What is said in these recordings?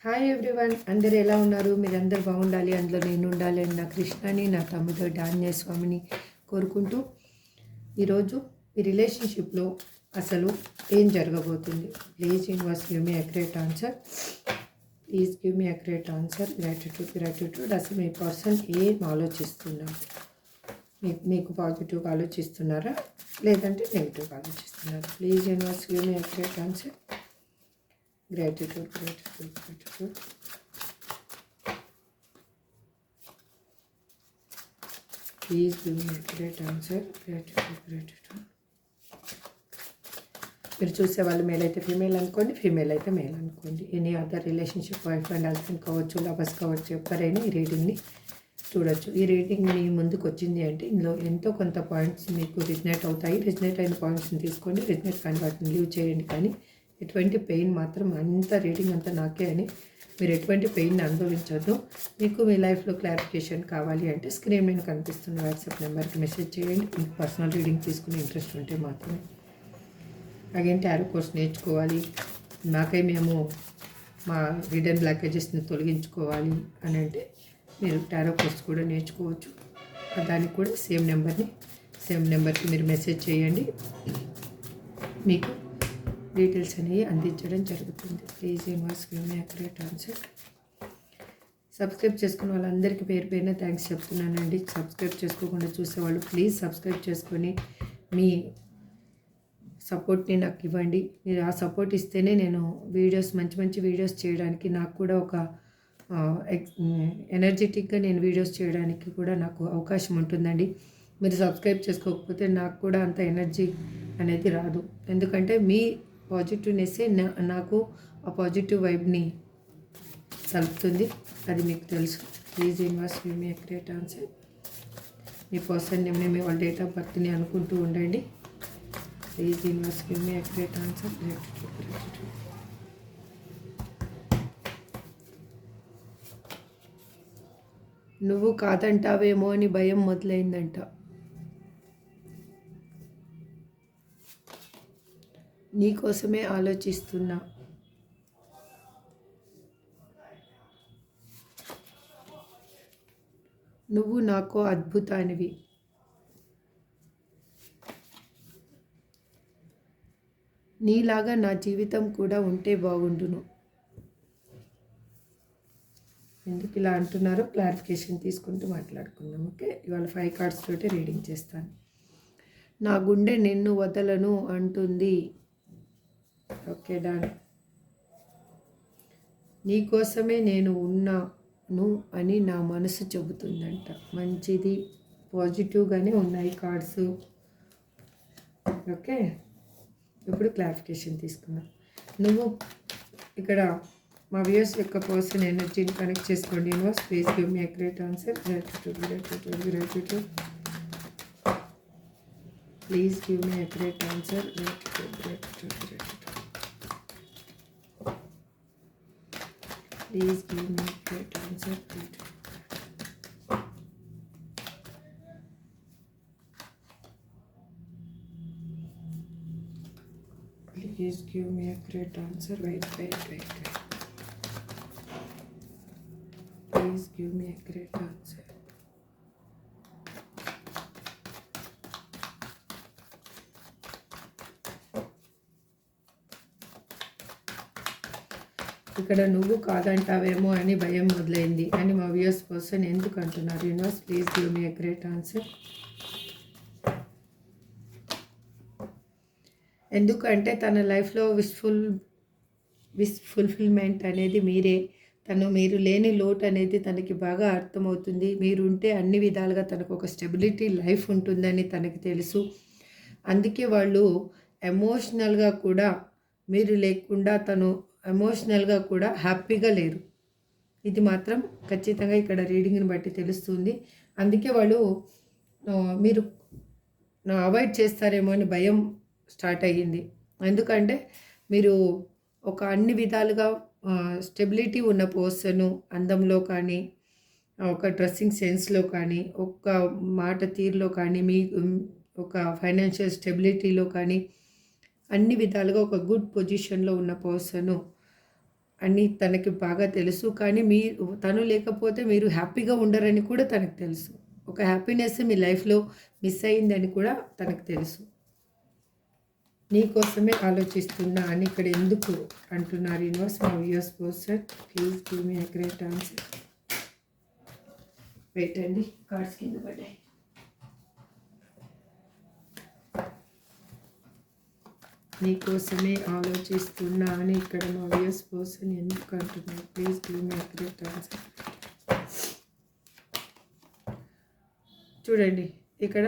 Hi everyone, అందరు ఎలా ఉన్నారు? మీరందరూ బాగుండాలి, అందులో నేను ఉండాలి అని నా కృష్ణని, నా తమ్ముడు ఆంజనేయ స్వామిని కోరుకుంటూ ఈరోజు ఈ రిలేషన్షిప్లో అసలు ఏం జరగబోతుంది? Please universe give me accurate answer. Please give me accurate answer. Gratitude. అసలు మీ పర్సన్ ఏం ఆలోచిస్తున్నారు? మీకు పాజిటివ్గా ఆలోచిస్తున్నారా, లేదంటే నెగిటివ్గా ఆలోచిస్తున్నారా? Please universe give me accurate answer. Gratitude. Please give me accurate answer. Gratitude. మీరు చూసే వాళ్ళు మేల్ అయితే ఫీమేల్ అనుకోండి, ఫీమేల్ అయితే మేల్ అనుకోండి. Any other relationship, wife and husband కావచ్చు, లవర్స్ కావచ్చు, ఎవరైనా ఈ రీడింగ్ని చూడొచ్చు. ఈ రీడింగ్ మీ ముందుకు వచ్చింది అంటే ఇందులో ఎంతో కొంత పాయింట్స్ మీకు రిజనేట్ అవుతాయి. రిజనేట్ అయిన పాయింట్స్ని తీసుకోండి, రిజనేట్ కాని వాటిని లీవ్ చేయండి. కానీ ఎటువంటి పెయిన్ మాత్రం రీడింగ్ అంతా నాకే అని మీరు ఎటువంటి పెయిన్ని అనుభవించొద్దు. మీకు మీ లైఫ్లో క్లారిఫికేషన్ కావాలి అంటే స్క్రీన్ మీద కనిపిస్తున్న వాట్సాప్ నెంబర్కి మెసేజ్ చేయండి. మీకు పర్సనల్ రీడింగ్ తీసుకునే ఇంట్రెస్ట్ ఉంటే మాత్రమే. అగైన్ టారో కోర్స్ నేర్చుకోవాలి, మేము మా హిడెన్ బ్లాకేజెస్ని తొలగించుకోవాలి అని అంటే మీరు టారో కోర్స్ కూడా నేర్చుకోవచ్చు. దానికి కూడా సేమ్ నెంబర్కి మీరు మెసేజ్ చేయండి, మీకు డీటెయిల్స్ అనేవి అందించడం జరుగుతుంది. Please universe give me accurate answer. Subscribe చేసుకున్న వాళ్ళందరికీ పేరు పేరున థ్యాంక్స్ చెప్తున్నానండి. సబ్స్క్రైబ్ చేసుకోకుండా చూసేవాళ్ళు ప్లీజ్ సబ్స్క్రైబ్ చేసుకొని మీ సపోర్ట్ని నాకు ఇవ్వండి. మీరు ఆ సపోర్ట్ ఇస్తేనే నేను మంచి వీడియోస్ చేయడానికి, నాకు కూడా ఒక ఎనర్జెటిక్గా నేను వీడియోస్ చేయడానికి కూడా నాకు అవకాశం ఉంటుందండి. మీరు సబ్స్క్రైబ్ చేసుకోకపోతే నాకు కూడా అంత ఎనర్జీ అనేది రాదు. ఎందుకంటే మీ పాజిటివ్నెస్సే నాకు ఆ పాజిటివ్ వైబ్ని కలుపుతుంది, అది మీకు తెలుసు. Please universe give me accurate answer. మీ పర్సన్ నేమ్ని, మీ వాళ్ళ డేట్ ఆఫ్ బర్త్ని అనుకుంటూ ఉండండి. Please universe give me accurate answer. నువ్వు కాదంటావేమో అని భయం మొదలైందంట. నీకోసమే ఆలోచిస్తున్నా. నువ్వు నాకు అద్భుతానివి. నీలాగా నా జీవితం కూడా ఉంటే బాగుండును. ఎందుకు ఇలా అంటున్నారో క్లారిఫికేషన్ తీసుకుంటూ మాట్లాడుకుందాం. ఓకే, ఇవాళ 5 కార్డ్స్ తోటి రీడింగ్ చేస్తాను. నా గుండె నిన్ను వదలను అంటుంది. Okay, done. నీకోసమే నేను ఉన్నాను అని నా మనసు చెబుతుందంట. మంచిది, పాజిటివ్గానే ఉన్నాయి కార్డ్స్. ఓకే, ఇప్పుడు క్లారిఫికేషన్ తీసుకుందాం. నువ్వు ఇక్కడ మా వ్యూస్ యొక్క పర్సన్ ఎనర్జీని కనెక్ట్ చేసుకోండి. Universe please give me accurate answer. Gratitude. Please give me accurate answer. Gratitude. Please give me a great answer. Please give me a great answer. Wait. Please give me a great answer. ఇక్కడ నువ్వు కాదంటావేమో అని భయం మొదలైంది అని మా viewers person ఎందుకు అంటున్నారు? Universe please give me a great answer. ఎందుకంటే తన లైఫ్లో విష్ ఫుల్ఫిల్మెంట్ అనేది మీరే. మీరు లేని లోటు అనేది తనకి బాగా అర్థమవుతుంది. మీరుంటే అన్ని విధాలుగా తనకు ఒక స్టెబిలిటీ లైఫ్ ఉంటుందని తనకి తెలుసు. అందుకే వాళ్ళు ఎమోషనల్గా కూడా, మీరు లేకుండా తను ఎమోషనల్గా కూడా హ్యాపీగా లేరు. ఇది మాత్రం ఖచ్చితంగా ఇక్కడ రీడింగ్ని బట్టి తెలుస్తుంది. అందుకే వాళ్ళు మీరు అవాయిడ్ చేస్తారేమో అని భయం స్టార్ట్ అయ్యింది. ఎందుకంటే మీరు ఒక అన్ని విధాలుగా స్టెబిలిటీ ఉన్న పర్సను, అందంలో కానీ, ఒక డ్రెస్సింగ్ సెన్స్లో కానీ, ఒక మాట తీరులో కానీ, మీ ఒక ఫైనాన్షియల్ స్టెబిలిటీలో కానీ, అన్ని విధాలుగా ఒక గుడ్ పొజిషన్లో ఉన్న పర్సను అని తనకి బాగా తెలుసు. కానీ తను లేకపోతే మీరు హ్యాపీగా ఉండరని కూడా తనకు తెలుసు. ఒక హ్యాపీనెస్ మీ లైఫ్‌లో మిస్ అయిందని కూడా తనకు తెలుసు. నీ కోసమే ఆలోచిస్తున్నా అని ఇక్కడ ఎందుకు అంటున్నారు universe? My viewers person please give me a great answer. Wait అండి, కార్డ్స్ కింద పడ్డాయి. నీ కోసమే ఆలోచిస్తున్నా అని ఇక్కడ మా వ్యూయర్స్ పర్సన్ ఎందుకు అంటున్నారు? Please give me a great answer. చూడండి, ఇక్కడ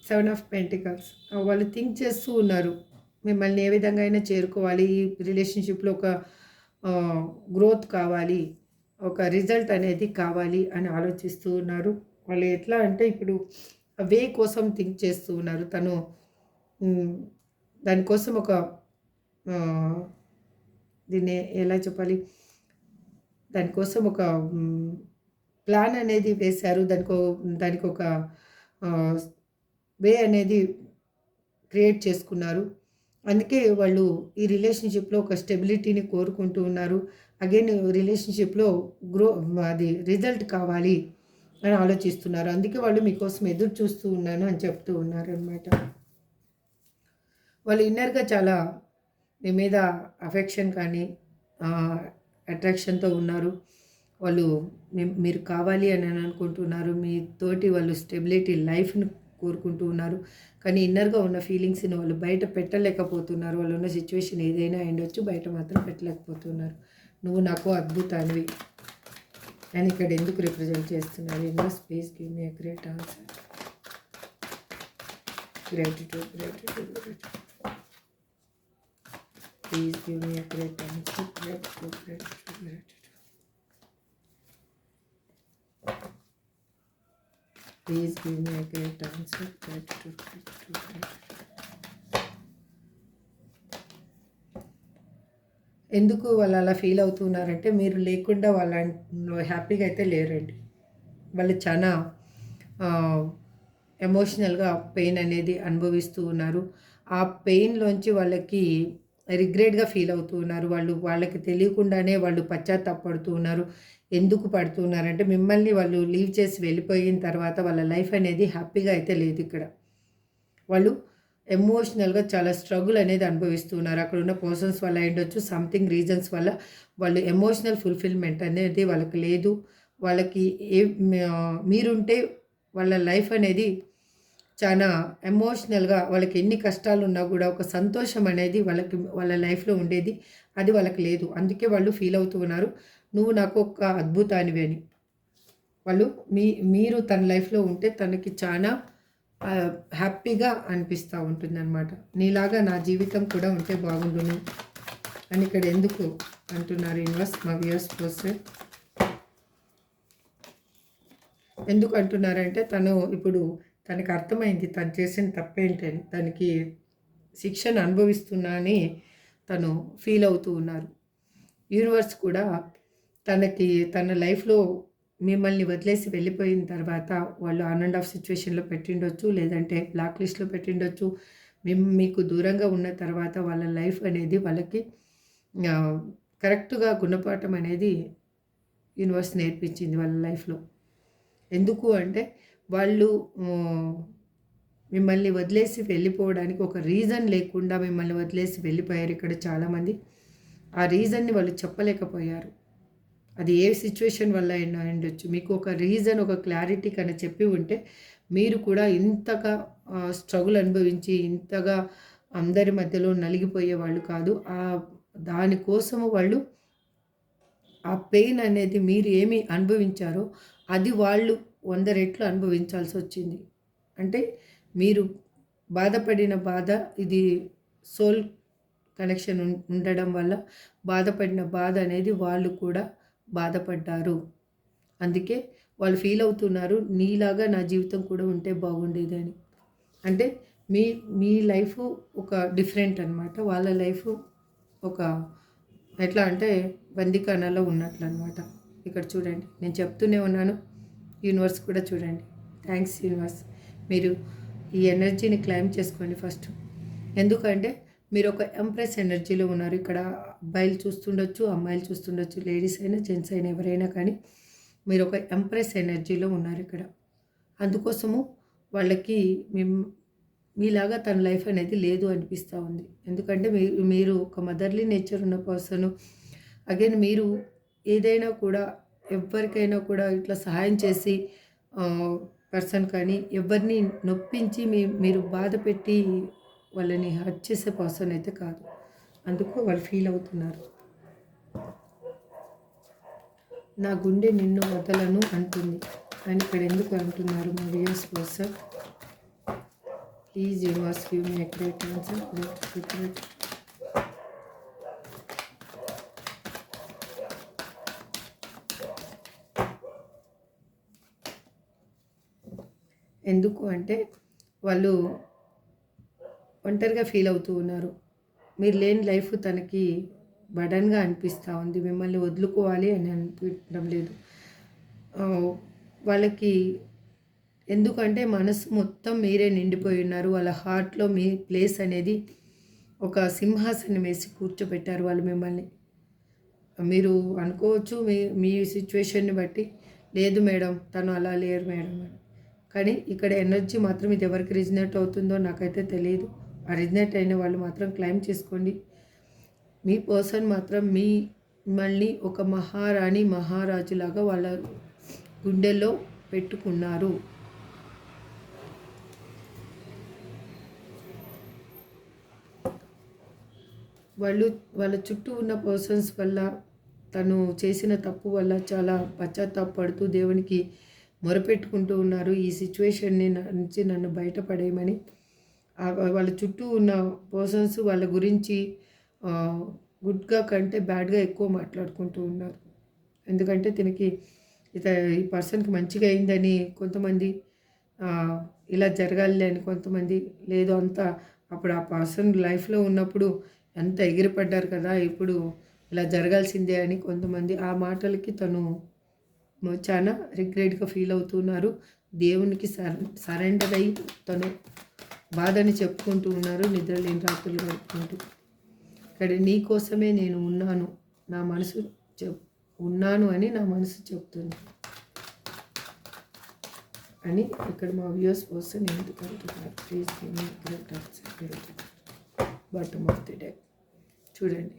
7 ఆఫ్ పెంటికల్స్. వాళ్ళు థింక్ చేస్తూ ఉన్నారు, మిమ్మల్ని ఏ విధంగా అయినా చేరుకోవాలి, ఈ రిలేషన్షిప్లో ఒక గ్రోత్ కావాలి, ఒక రిజల్ట్ అనేది కావాలి అని ఆలోచిస్తూ ఉన్నారు. వాళ్ళు ఎట్లా అంటే ఇప్పుడు వే కోసం థింక్ చేస్తూ ఉన్నారు. తను దానికోసం ఒక దీన్ని ఎలా చెప్పాలి, దానికోసం ఒక ప్లాన్ అనేది వేశారు. దానికి ఒక వే అనేది క్రియేట్ చేసుకున్నారు. అందుకే వాళ్ళు ఈ రిలేషన్షిప్లో ఒక స్టెబిలిటీని కోరుకుంటూ ఉన్నారు. అగైన్ రిలేషన్షిప్లో అది రిజల్ట్ కావాలి అని ఆలోచిస్తున్నారు. అందుకే వాళ్ళు మీకోసం ఎదురు చూస్తూ ఉన్నాను అని చెప్తూ ఉన్నారు అనమాట. వాళ్ళు ఇన్నర్గా చాలా మీ మీద అఫెక్షన్ కానీ అట్రాక్షన్తో ఉన్నారు. వాళ్ళు మీరు కావాలి అని అనుకుంటున్నారు. మీతోటి వాళ్ళు స్టెబిలిటీ లైఫ్ని కోరుకుంటూ ఉన్నారు. కానీ ఇన్నర్గా ఉన్న ఫీలింగ్స్ని వాళ్ళు బయట పెట్టలేకపోతున్నారు. వాళ్ళు ఉన్న సిచ్యువేషన్ ఏదైనా అయ్యుండొచ్చు, బయట మాత్రం పెట్టలేకపోతున్నారు. నువ్వు నాకు అద్భుతానివి అని ఇక్కడ ఎందుకు రిప్రజెంట్ చేస్తున్నారు? Universe please give me a great answer. Gratitude, gratitude, gratitude. Please give me a great answer. Gratitude, gratitude, gratitude. Please give me a great answer. Gratitude, gratitude, gratitude. ఎందుకు వాళ్ళు అలా ఫీల్ అవుతున్నారంటే మీరు లేకుండా వాళ్ళ హ్యాపీగా అయితే లేరండి. వాళ్ళు చాలా ఎమోషనల్గా పెయిన్ అనేది అనుభవిస్తూ ఉన్నారు. ఆ పెయిన్లోంచి వాళ్ళకి రిగ్రెట్గా ఫీల్ అవుతూ ఉన్నారు. వాళ్ళకి తెలియకుండానే వాళ్ళు పశ్చాత్తాపడుతూ ఉన్నారు. ఎందుకు పడుతున్నారంటే మిమ్మల్ని వాళ్ళు లీవ్ చేసి వెళ్ళిపోయిన తర్వాత వాళ్ళ లైఫ్ అనేది హ్యాపీగా అయితే లేదు. ఇక్కడ వాళ్ళు ఎమోషనల్గా చాలా స్ట్రగుల్ అనేది అనుభవిస్తున్నారు. అక్కడ ఉన్న పర్సన్స్ వల్ల అయ్యుండొచ్చు, సంథింగ్ రీజన్స్ వల్ల వాళ్ళు ఎమోషనల్ ఫుల్ఫిల్మెంట్ అనేది వాళ్ళకి లేదు. వాళ్ళకి మీరుంటే వాళ్ళ లైఫ్ అనేది చాలా ఎమోషనల్గా, వాళ్ళకి ఎన్ని కష్టాలు ఉన్నా కూడా ఒక సంతోషం అనేది వాళ్ళ లైఫ్లో ఉండేది, అది వాళ్ళకి లేదు. అందుకే వాళ్ళు ఫీల్ అవుతూ ఉన్నారు, నువ్వు నాకు ఒక అద్భుతానివి అని. మీరు తన లైఫ్లో ఉంటే తనకి చాలా హ్యాపీగా అనిపిస్తూ ఉంటుంది అనమాట. నీలాగా నా జీవితం కూడా ఉంటే బాగుండును అని ఇక్కడ ఎందుకు అంటున్నారు యూనివర్స్? మా వ్యూయర్స్ పర్సన్ ఎందుకు అంటున్నారంటే ఇప్పుడు తనకు అర్థమైంది తను చేసిన తప్పేంటని, తనకి శిక్షను అనుభవిస్తున్నా అని తను ఫీల్ అవుతూ ఉన్నారు. యూనివర్స్ కూడా తన లైఫ్లో మిమ్మల్ని వదిలేసి వెళ్ళిపోయిన తర్వాత వాళ్ళు ఆన్ అండ్ ఆఫ్ సిచ్యువేషన్లో పెట్టిండొచ్చు, లేదంటే బ్లాక్ లిస్ట్లో పెట్టిండొచ్చు. మీకు దూరంగా ఉన్న తర్వాత వాళ్ళ లైఫ్ అనేది వాళ్ళకి కరెక్ట్గా గుణపాఠం అనేది యూనివర్స్ నేర్పించింది వాళ్ళ లైఫ్లో. ఎందుకు అంటే వాళ్ళు మిమ్మల్ని వదిలేసి వెళ్ళిపోవడానికి ఒక రీజన్ లేకుండా మిమ్మల్ని వదిలేసి వెళ్ళిపోయారు ఇక్కడ చాలామంది. ఆ రీజన్ని వాళ్ళు చెప్పలేకపోయారు. అది ఏ సిచ్యువేషన్ వల్ల అయినా ఉండొచ్చు. మీకు ఒక రీజన్, ఒక క్లారిటీ కన్నా చెప్పి ఉంటే మీరు కూడా ఇంతగా స్ట్రగుల్ అనుభవించి ఇంతగా అందరి మధ్యలో నలిగిపోయే వాళ్ళు కాదు. దానికోసము వాళ్ళు ఆ పెయిన్ అనేది మీరు ఏమి అనుభవించారో అది వాళ్ళు 100 రెట్లు అనుభవించాల్సి వచ్చింది. అంటే మీరు బాధపడిన బాధ, ఇది సోల్ కనెక్షన్ ఉండడం వల్ల బాధపడిన బాధ అనేది వాళ్ళు కూడా బాధపడ్డారు. అందుకే వాళ్ళు ఫీల్ అవుతున్నారు, నీలాగా నా జీవితం కూడా ఉంటే బాగుండేది అని. అంటే మీ లైఫ్ ఒక డిఫరెంట్ అనమాట. వాళ్ళ లైఫ్ ఒక ఎట్లా అంటే బందికానాలో ఉన్నట్లు అనమాట. ఇక్కడ చూడండి, నేను చెప్తూనే ఉన్నాను, యూనివర్స్ కూడా చూడండి. Thanks universe. మీరు ఈ ఎనర్జీని క్లైమ్ చేసుకోండి ఫస్ట్. ఎందుకంటే మీరు ఒక ఎంప్రెస్ ఎనర్జీలో ఉన్నారు. ఇక్కడ అబ్బాయిలు చూస్తుండొచ్చు, అమ్మాయిలు చూస్తుండొచ్చు, లేడీస్ అయినా జెంట్స్ అయినా ఎవరైనా కానీ మీరు ఒక ఎంప్రెస్ ఎనర్జీలో ఉన్నారు ఇక్కడ. అందుకోసము వాళ్ళకి మీలాగా తన లైఫ్ అనేది లేదు అనిపిస్తూ ఉంది. ఎందుకంటే మీరు ఒక మదర్లీ నేచర్ ఉన్న పర్సను. అగైన్ మీరు ఏదైనా కూడా ఎవరికైనా కూడా ఇట్లా సహాయం చేసి పర్సన్ కానీ ఎవరిని నొప్పించి మీరు బాధ పెట్టి వాళ్ళని హర్ట్ చేసే పర్సన్ అయితే కాదు. అందుకు వాళ్ళు ఫీల్ అవుతున్నారు. నా గుండె నిన్ను వదలను అంటుంది అని ఇక్కడ ఎందుకు అంటున్నారు మా viewers person? Please universe give me great answer. ఎందుకు అంటే వాళ్ళు ఒంటరిగా ఫీల్ అవుతూ ఉన్నారు. మీరు లేని లైఫ్ తనకి బడన్గా అనిపిస్తూ ఉంది. మిమ్మల్ని వదులుకోవాలి అని అనిపించడం లేదు వాళ్ళకి. ఎందుకంటే మనసు మొత్తం మీరే నిండిపోయి ఉన్నారు. వాళ్ళ హార్ట్లో మీ ప్లేస్ అనేది ఒక సింహాసనం వేసి కూర్చోబెట్టారు వాళ్ళు మిమ్మల్ని. మీరు అనుకోవచ్చు మీ సిచ్యువేషన్ని బట్టి, లేదు మేడం తను అలా లేరు మేడం అని. కానీ ఇక్కడ ఎనర్జీ మాత్రం ఇది ఎవరికి రిజనేట్ అవుతుందో నాకైతే తెలియదు. ఆ రిజనేట్ అయిన వాళ్ళు మాత్రం క్లైమ్ చేసుకోండి. మీ పర్సన్ మాత్రం మిమ్మల్ని ఒక మహారాణి మహారాజులాగా వాళ్ళ గుండెల్లో పెట్టుకున్నారు. వాళ్ళ చుట్టూ ఉన్న పర్సన్స్ వల్ల, తను చేసిన తప్పు వల్ల చాలా పశ్చాత్తాపడుతూ దేవునికి మొరపెట్టుకుంటూ ఉన్నారు. ఈ సిచ్యువేషన్ని నుంచి నన్ను బయటపడేయమని. వాళ్ళ చుట్టూ ఉన్న పర్సన్స్ వాళ్ళ గురించి గుడ్గా కంటే బ్యాడ్గా ఎక్కువ మాట్లాడుకుంటూ ఉన్నారు. ఎందుకంటే ఈ పర్సన్కి మంచిగా అయిందని కొంతమంది, ఇలా జరగాలి అని కొంతమంది, లేదు అంతా అప్పుడు ఆ పర్సన్ లైఫ్లో ఉన్నప్పుడు ఎంత ఎగిరిపడ్డారు కదా, ఇప్పుడు ఇలా జరగాల్సిందే అని కొంతమంది. ఆ మాటలకి తను చాలా రిగ్రెట్గా ఫీల్ అవుతున్నారు. దేవునికి సరెండర్ అయ్యి తను బాధని చెప్పుకుంటూ ఉన్నారు, నిద్రలేని రాత్రులు గడుపుకుంటూ. ఇక్కడ నీ కోసమే నేను ఉన్నాను, నా మనసు ఉన్నాను అని నా మనసు చెప్తుంది అని ఇక్కడ మా వ్యూయర్స్ పర్సన్ ఎందుకు అంటున్నారు? Please bottom of the deck. చూడండి,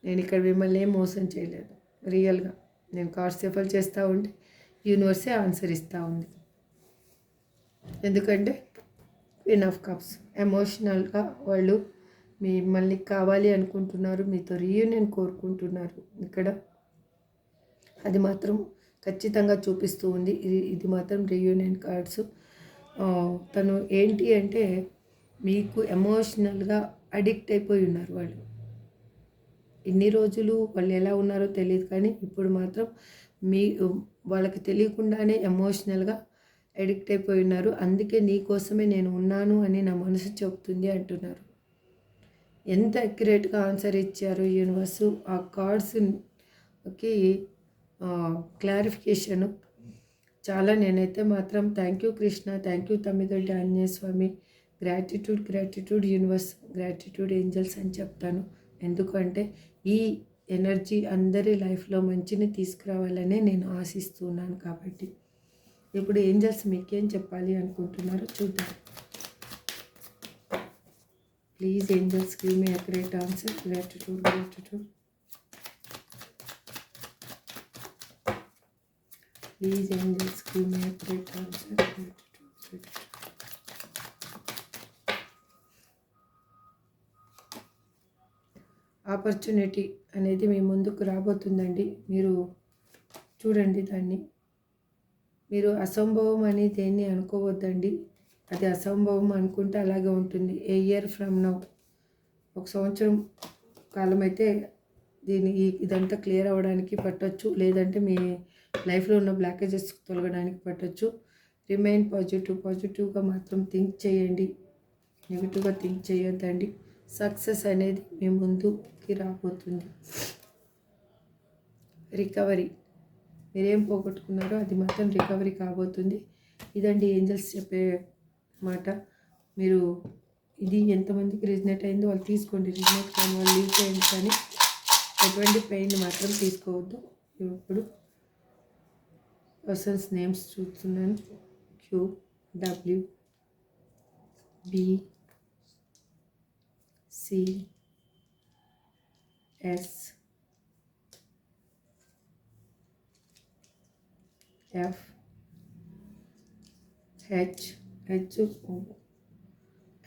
నేను ఇక్కడ మిమ్మల్ని ఏం మోసం చేయలేదు. రియల్గా నేను కార్డ్స్ షఫల్ చేస్తూ ఉంటే యూనివర్సే ఆన్సర్ ఇస్తూ ఉంది. ఎందుకంటే క్వీన్ ఆఫ్ కప్స్ ఎమోషనల్గా వాళ్ళు మిమ్మల్ని కావాలి అనుకుంటున్నారు, మీతో రీయూనియన్ కోరుకుంటున్నారు. ఇక్కడ అది మాత్రం ఖచ్చితంగా చూపిస్తూ ఉంది. ఇది మాత్రం రీయూనియన్ కార్డ్స్. తను ఏంటి అంటే మీకు ఎమోషనల్గా అడిక్ట్ అయిపోయి ఉన్నారు వాళ్ళు. ఇన్ని రోజులు వాళ్ళు ఎలా ఉన్నారో తెలియదు, కానీ ఇప్పుడు మాత్రం వాళ్ళకి తెలియకుండానే ఎమోషనల్గా అడిక్ట్ అయిపోయి ఉన్నారు. అందుకే నీ కోసమే నేను ఉన్నాను అని నా మనసు చెప్తుంది అంటున్నారు. ఎంత అక్యురేట్గా ఆన్సర్ ఇచ్చారు యూనివర్సు. ఆ కార్డ్స్కి క్లారిఫికేషను చాలా. నేనైతే మాత్రం thank you Krishna, thank you Tammidoddi Anjaneya Swami, gratitude universe, gratitude angels అని చెప్తాను. ఎందుకంటే ఈ ఎనర్జీ అందరి లైఫ్లో మంచిని తీసుకురావాలనే నేను ఆశిస్తున్నాను. కాబట్టి ఇప్పుడు ఏంజల్స్ మీకేం చెప్పాలి అనుకుంటున్నారో చూద్దాం. Please angels give me accurate answer. Gratitude. Please angels give me accurate answer. Gratitude. Opportunity అనేది మీ ముందుకు రాబోతుందండి. మీరు చూడండి దాన్ని. మీరు అసంభవం అని దేన్ని అనుకోవద్దండి. అది అసంభవం అనుకుంటే అలాగే ఉంటుంది. ఏ ఇయర్ ఫ్రమ్ నౌ, 1 సంవత్సరం కాలం అయితే ఇదంతా క్లియర్ అవ్వడానికి పట్టొచ్చు. లేదంటే మీ లైఫ్లో ఉన్న బ్లాకేజెస్ తొలగడానికి పట్టొచ్చు. రిమైన్ పాజిటివ్గా మాత్రం థింక్ చేయండి. నెగిటివ్గా థింక్ చేయొద్దండి. సక్సెస్ అనేది మీ ముందుకి రాబోతుంది. రికవరీ, మీరేం పోగొట్టుకున్నారో అది మాత్రం రికవరీ కాబోతుంది. ఇదండి ఏంజల్స్ చెప్పే మాట. మీరు ఇది ఎంతమందికి రిజనేట్ అయిందో వాళ్ళు తీసుకోండి, రిజనేట్ కానీ వాళ్ళు లీవ్ చేయండి, కానీ ఎటువంటి పెయిన్ మాత్రం తీసుకోవద్దు. ఇప్పుడు పర్సన్స్ నేమ్స్ చూస్తున్నాను. QWBC SFH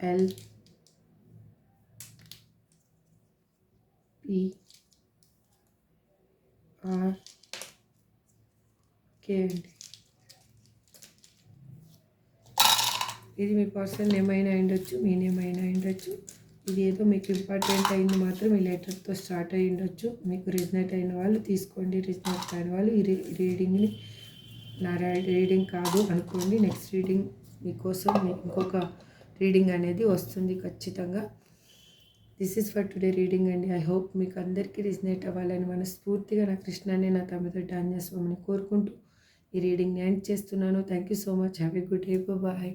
LPRK అండి. ఇది మీ పర్సనల్ నేమ్ అయినా ఉండొచ్చు, మీ నేమ్ అయినా ఉండొచ్చు. ఇది ఏదో మీకు ఇంపార్టెంట్ అయింది మాత్రం ఈ లెటర్తో స్టార్ట్ అయ్యి ఉండొచ్చు. మీకు రిజనేట్ అయిన వాళ్ళు తీసుకోండి, రిజనేట్ కాని వాళ్ళు ఈ రీడింగ్ని నా రీడింగ్ కాదు అనుకోండి. నెక్స్ట్ రీడింగ్ మీకోసం ఇంకొక రీడింగ్ అనేది వస్తుంది ఖచ్చితంగా. This is for today reading అండి. ఐ హోప్ మీకు అందరికీ రిజనేట్ అవ్వాలని మనస్ఫూర్తిగా నా కృష్ణాన్ని నా తమ్మిదొడ్డి ఆంజనేయ స్వామిని కోరుకుంటూ ఈ రీడింగ్ని ఎండ్ చేస్తున్నాను. Thank you so much. Have a good day. Bye.